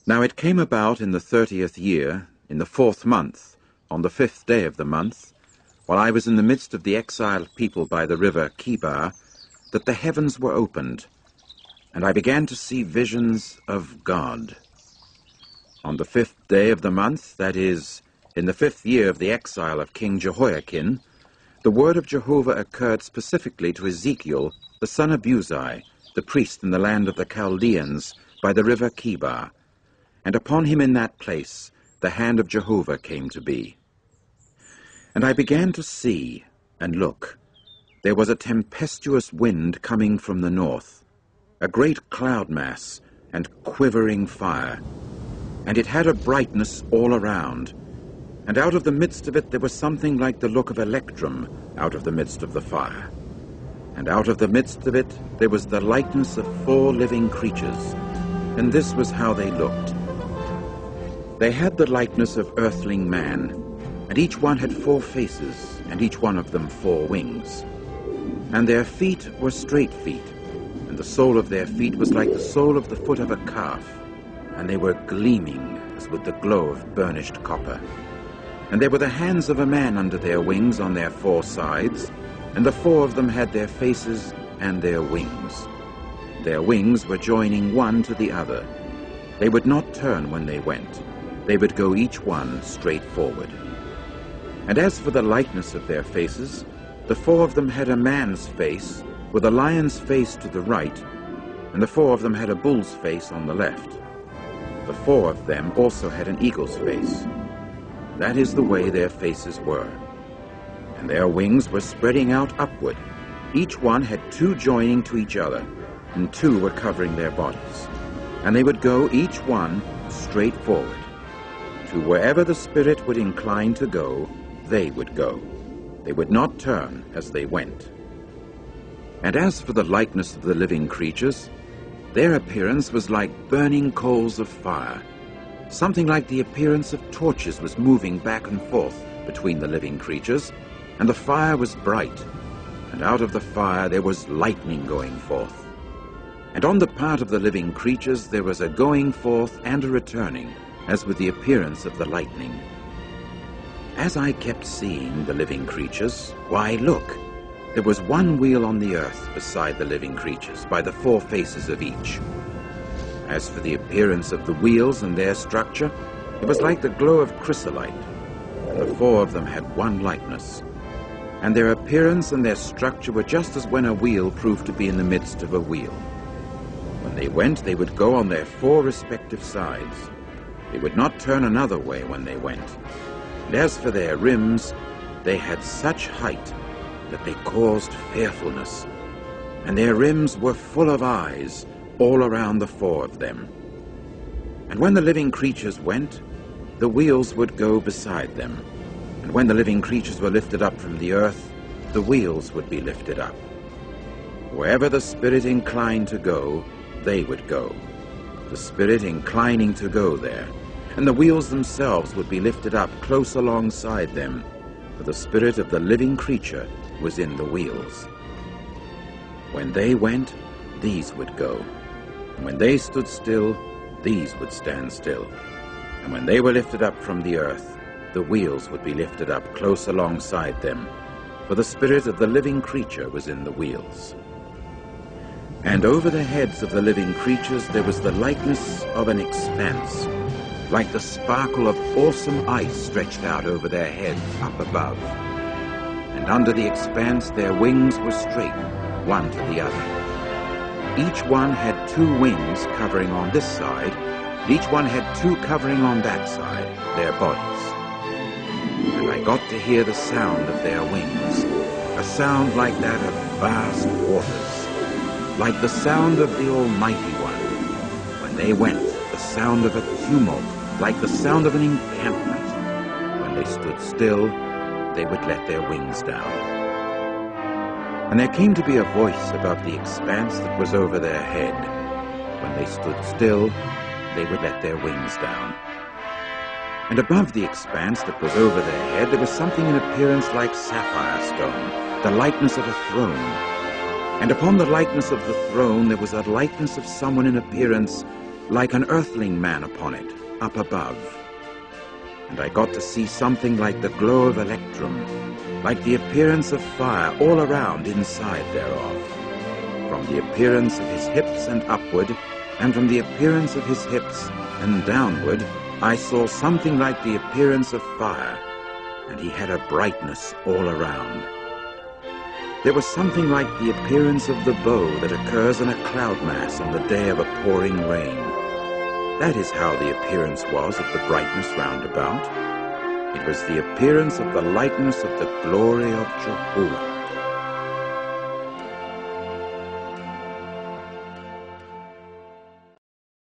Now it came about in the 30th year, in the 4th month, on the 5th day of the month, while I was in the midst of the exiled people by the river Kibar, that the heavens were opened, and I began to see visions of God. On the 5th day of the month, that is, in the 5th year of the exile of King Jehoiakim, the word of Jehovah occurred specifically to Ezekiel, the son of Buzi, the priest in the land of the Chaldeans, by the river Kibar. And upon him in that place the hand of Jehovah came to be. And I began to see, and look, there was a tempestuous wind coming from the north, a great cloud mass and quivering fire, and it had a brightness all around, and out of the midst of it there was something like the look of electrum out of the midst of the fire. And out of the midst of it there was the likeness of 4 living creatures, and this was how they looked. They had the likeness of earthling man, and each one had 4 faces, and each one of them 4 wings. And their feet were straight feet, and the sole of their feet was like the sole of the foot of a calf, and they were gleaming as with the glow of burnished copper. And there were the hands of a man under their wings on their 4 sides, and the 4 of them had their faces and their wings. Their wings were joining one to the other. They would not turn when they went. They would go each one straight forward. And as for the likeness of their faces, the 4 of them had a man's face, with a lion's face to the right, and the 4 of them had a bull's face on the left. The 4 of them also had an eagle's face. That is the way their faces were. And their wings were spreading out upward. Each one had 2 joining to each other, and 2 were covering their bodies. And they would go each one straight forward. To wherever the Spirit would incline to go, they would go. They would not turn as they went. And as for the likeness of the living creatures, their appearance was like burning coals of fire. Something like the appearance of torches was moving back and forth between the living creatures, and the fire was bright, and out of the fire there was lightning going forth. And on the part of the living creatures there was a going forth and a returning, as with the appearance of the lightning. As I kept seeing the living creatures, why, look, there was one wheel on the earth beside the living creatures, by the 4 faces of each. As for the appearance of the wheels and their structure, it was like the glow of chrysolite, and the 4 of them had one likeness. And their appearance and their structure were just as when a wheel proved to be in the midst of a wheel. When they went, they would go on their 4 respective sides. They would not turn another way when they went. And as for their rims, they had such height that they caused fearfulness. And their rims were full of eyes all around the 4 of them. And when the living creatures went, the wheels would go beside them. And when the living creatures were lifted up from the earth, the wheels would be lifted up. Wherever the Spirit inclined to go, they would go, the Spirit inclining to go there. And the wheels themselves would be lifted up close alongside them, for the Spirit of the living creature was in the wheels. When they went, these would go. And when they stood still, these would stand still. And when they were lifted up from the earth, the wheels would be lifted up close alongside them, for the Spirit of the living creature was in the wheels. And over the heads of the living creatures there was the likeness of an expanse, like the sparkle of awesome ice stretched out over their heads up above. And under the expanse their wings were straight, one to the other. Each one had 2 wings covering on this side, and each one had 2 covering on that side, their bodies. And I got to hear the sound of their wings, a sound like that of vast waters, like the sound of the Almighty One. When they went, the sound of a tumult, like the sound of an encampment. When they stood still, they would let their wings down. And there came to be a voice above the expanse that was over their head. When they stood still, they would let their wings down. And above the expanse that was over their head, there was something in appearance like sapphire stone, the likeness of a throne. And upon the likeness of the throne there was a likeness of someone in appearance like an earthling man upon it, up above. And I got to see something like the glow of electrum, like the appearance of fire all around inside thereof. From the appearance of his hips and upward, and from the appearance of his hips and downward, I saw something like the appearance of fire, and he had a brightness all around. There was something like the appearance of the bow that occurs in a cloud mass on the day of a pouring rain. That is how the appearance was of the brightness round about. It was the appearance of the likeness of the glory of Jehovah.